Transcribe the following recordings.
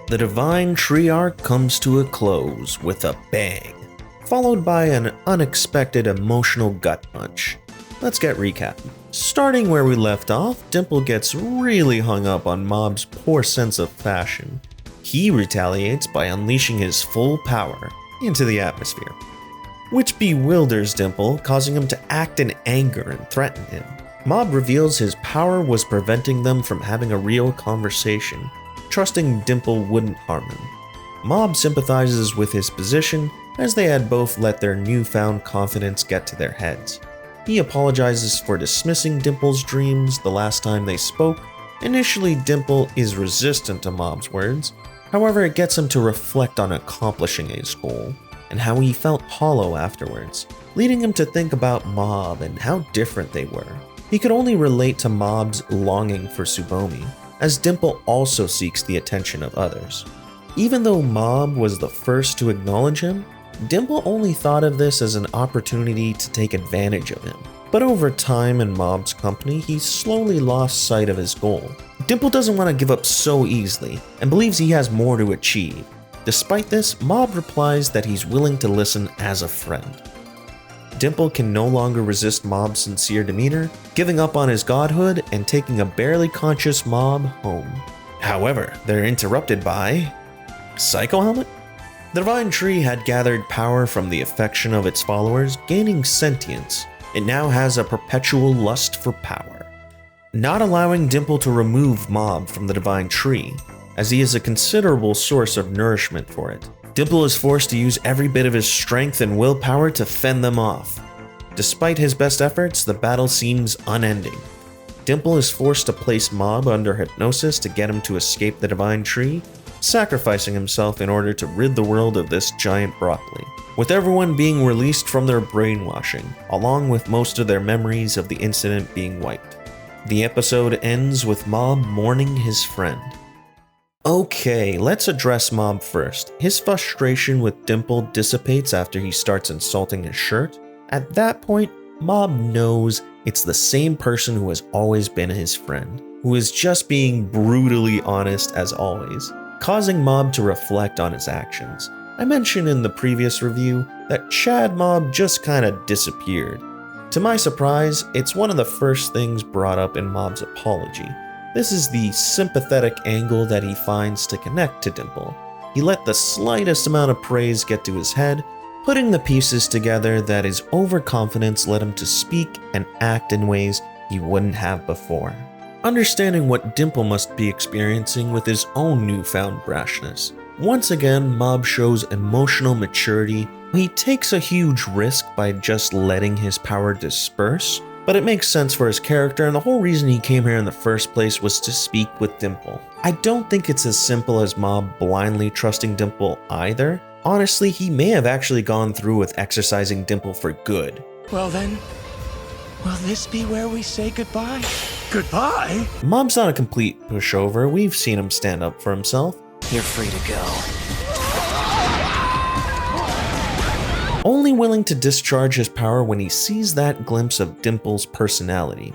The Divine Tree arc comes to a close with a bang, followed by an unexpected emotional gut punch. Let's get recapping. Starting where we left off, Dimple gets really hung up on Mob's poor sense of fashion. He retaliates by unleashing his full power into the atmosphere, which bewilders Dimple, causing him to act in anger and threaten him. Mob reveals his power was preventing them from having a real conversation, trusting Dimple wouldn't harm him. Mob sympathizes with his position, as they had both let their newfound confidence get to their heads. He apologizes for dismissing Dimple's dreams the last time they spoke. Initially, Dimple is resistant to Mob's words, however it gets him to reflect on accomplishing his goal, and how he felt hollow afterwards, leading him to think about Mob and how different they were. He could only relate to Mob's longing for Tsubomi, as Dimple also seeks the attention of others. Even though Mob was the first to acknowledge him, Dimple only thought of this as an opportunity to take advantage of him. But over time in Mob's company, he slowly lost sight of his goal. Dimple doesn't want to give up so easily, and believes he has more to achieve. Despite this, Mob replies that he's willing to listen as a friend. Dimple can no longer resist Mob's sincere demeanor, giving up on his godhood and taking a barely conscious Mob home. However, they're interrupted by Psycho Helmet? The Divine Tree had gathered power from the affection of its followers, gaining sentience. It now has a perpetual lust for power, not allowing Dimple to remove Mob from the Divine Tree, as he is a considerable source of nourishment for it. Dimple is forced to use every bit of his strength and willpower to fend them off. Despite his best efforts, the battle seems unending. Dimple is forced to place Mob under hypnosis to get him to escape the Divine Tree, sacrificing himself in order to rid the world of this giant broccoli, with everyone being released from their brainwashing, along with most of their memories of the incident being wiped. The episode ends with Mob mourning his friend. Okay, let's address Mob first. His frustration with Dimple dissipates after he starts insulting his shirt. At that point, Mob knows it's the same person who has always been his friend, who is just being brutally honest as always, causing Mob to reflect on his actions. I mentioned in the previous review that Chad Mob just kinda disappeared. To my surprise, it's one of the first things brought up in Mob's apology. This is the sympathetic angle that he finds to connect to Dimple. He let the slightest amount of praise get to his head, putting the pieces together that his overconfidence led him to speak and act in ways he wouldn't have before. Understanding what Dimple must be experiencing with his own newfound brashness. Once again, Mob shows emotional maturity. He takes a huge risk by just letting his power disperse, but it makes sense for his character, and the whole reason he came here in the first place was to speak with Dimple. I don't think it's as simple as Mob blindly trusting Dimple either. Honestly, he may have actually gone through with exercising Dimple for good. Well then, will this be where we say goodbye? Goodbye? Mob's not a complete pushover. We've seen him stand up for himself. You're free to go. Only willing to discharge his power when he sees that glimpse of Dimple's personality.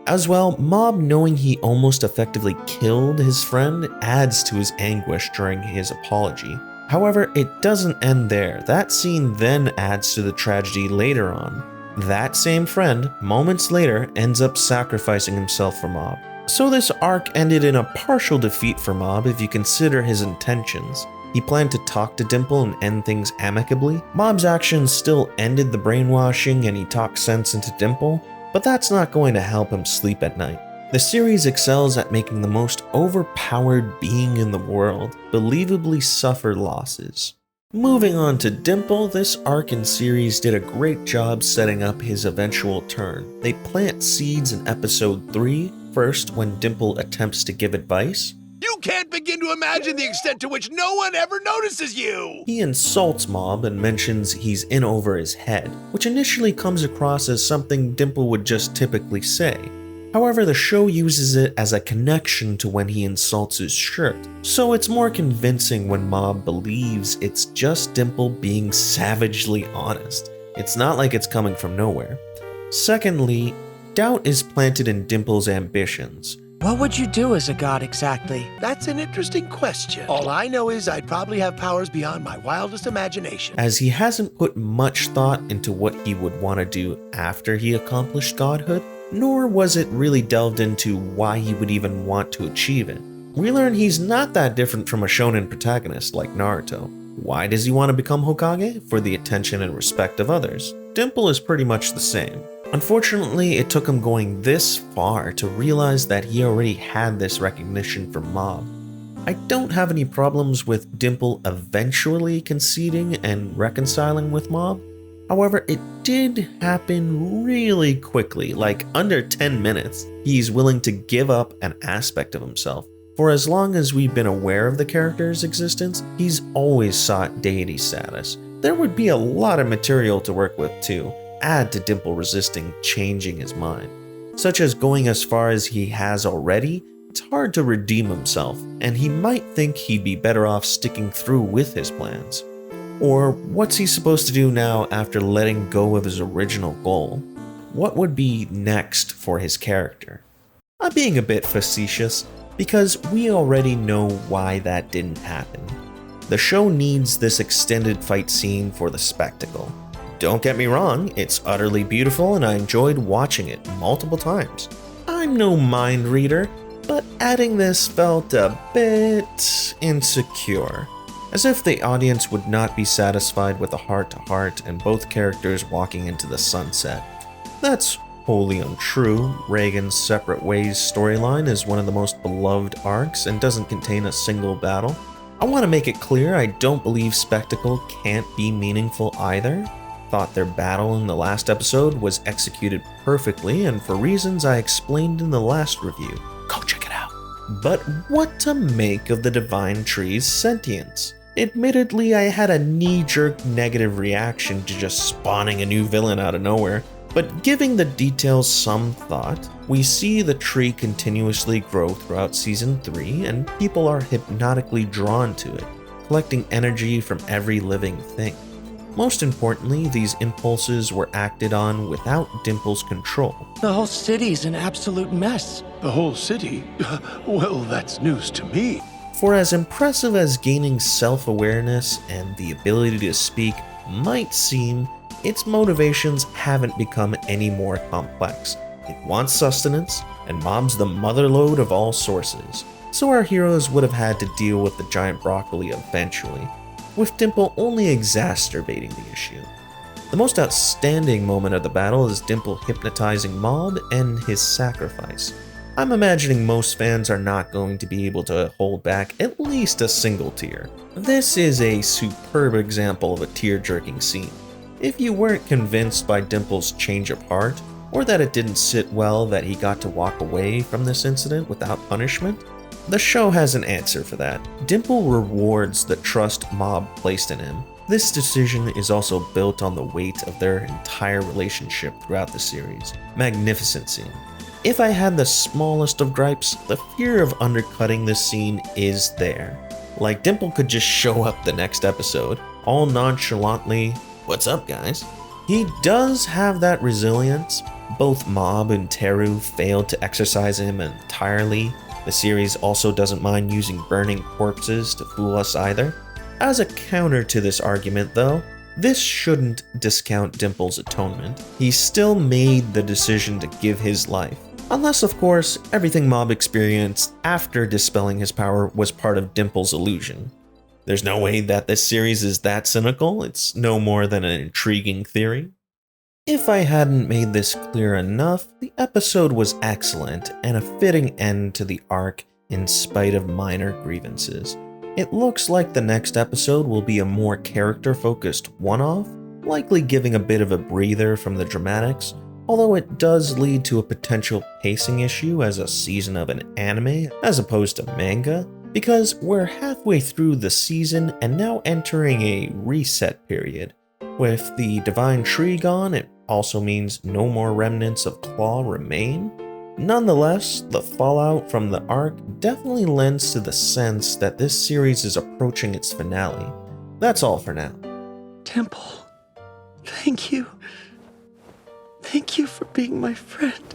As well, Mob knowing he almost effectively killed his friend adds to his anguish during his apology. However, it doesn't end there. That scene then adds to the tragedy later on. That same friend, moments later, ends up sacrificing himself for Mob. So this arc ended in a partial defeat for Mob if you consider his intentions. He planned to talk to Dimple and end things amicably. Mob's actions still ended the brainwashing and he talked sense into Dimple, but that's not going to help him sleep at night. The series excels at making the most overpowered being in the world believably suffer losses. Moving on to Dimple, this arc and series did a great job setting up his eventual turn. They plant seeds in episode 3, first when Dimple attempts to give advice. You can't begin to imagine the extent to which no one ever notices you! He insults Mob and mentions he's in over his head, which initially comes across as something Dimple would just typically say. However, the show uses it as a connection to when he insults his shirt, so it's more convincing when Mob believes it's just Dimple being savagely honest. It's not like it's coming from nowhere. Secondly, doubt is planted in Dimple's ambitions. What would you do as a god exactly? That's an interesting question. All I know is I'd probably have powers beyond my wildest imagination. As he hasn't put much thought into what he would want to do after he accomplished godhood, nor was it really delved into why he would even want to achieve it. We learn he's not that different from a shonen protagonist like Naruto. Why does he want to become Hokage? For the attention and respect of others. Dimple is pretty much the same. Unfortunately, it took him going this far to realize that he already had this recognition from Mob. I don't have any problems with Dimple eventually conceding and reconciling with Mob. However, it did happen really quickly, like under 10 minutes. He's willing to give up an aspect of himself. For as long as we've been aware of the character's existence, he's always sought deity status. There would be a lot of material to work with too. Add to Dimple resisting changing his mind. Such as going as far as he has already, it's hard to redeem himself, and he might think he'd be better off sticking through with his plans. Or what's he supposed to do now after letting go of his original goal? What would be next for his character? I'm being a bit facetious, because we already know why that didn't happen. The show needs this extended fight scene for the spectacle. Don't get me wrong, it's utterly beautiful and I enjoyed watching it multiple times. I'm no mind reader, but adding this felt a bit insecure. As if the audience would not be satisfied with a heart-to-heart and both characters walking into the sunset. That's wholly untrue. Reigen's Separate Ways storyline is one of the most beloved arcs and doesn't contain a single battle. I want to make it clear I don't believe spectacle can't be meaningful either. Thought their battle in the last episode was executed perfectly and for reasons I explained in the last review. Go check it out. But what to make of the Divine Tree's sentience? Admittedly, I had a knee-jerk negative reaction to just spawning a new villain out of nowhere, but giving the details some thought, we see the tree continuously grow throughout Season 3 and people are hypnotically drawn to it, collecting energy from every living thing. Most importantly, these impulses were acted on without Dimple's control. The whole city's an absolute mess. The whole city? Well, that's news to me. For as impressive as gaining self-awareness and the ability to speak might seem, its motivations haven't become any more complex. It wants sustenance, and Mob's the motherlode of all sources. So our heroes would have had to deal with the giant broccoli eventually, with Dimple only exacerbating the issue. The most outstanding moment of the battle is Dimple hypnotizing Mob and his sacrifice. I'm imagining most fans are not going to be able to hold back at least a single tear. This is a superb example of a tear-jerking scene. If you weren't convinced by Dimple's change of heart, or that it didn't sit well that he got to walk away from this incident without punishment, the show has an answer for that. Dimple rewards the trust Mob placed in him. This decision is also built on the weight of their entire relationship throughout the series. Magnificent scene. If I had the smallest of gripes, the fear of undercutting this scene is there. Like Dimple could just show up the next episode, all nonchalantly, "What's up, guys?" He does have that resilience. Both Mob and Teru failed to exercise him entirely. The series also doesn't mind using burning corpses to fool us either. As a counter to this argument though, this shouldn't discount Dimple's atonement. He still made the decision to give his life. Unless, of course, everything Mob experienced after dispelling his power was part of Dimple's illusion. There's no way that this series is that cynical. It's no more than an intriguing theory. If I hadn't made this clear enough, the episode was excellent and a fitting end to the arc in spite of minor grievances. It looks like the next episode will be a more character-focused one-off, likely giving a bit of a breather from the dramatics, although it does lead to a potential pacing issue as a season of an anime as opposed to manga, because we're halfway through the season and now entering a reset period. With the Divine Tree gone, it also means no more remnants of Claw remain. Nonetheless, the fallout from the arc definitely lends to the sense that this series is approaching its finale. That's all for now. Dimple, thank you. Thank you for being my friend.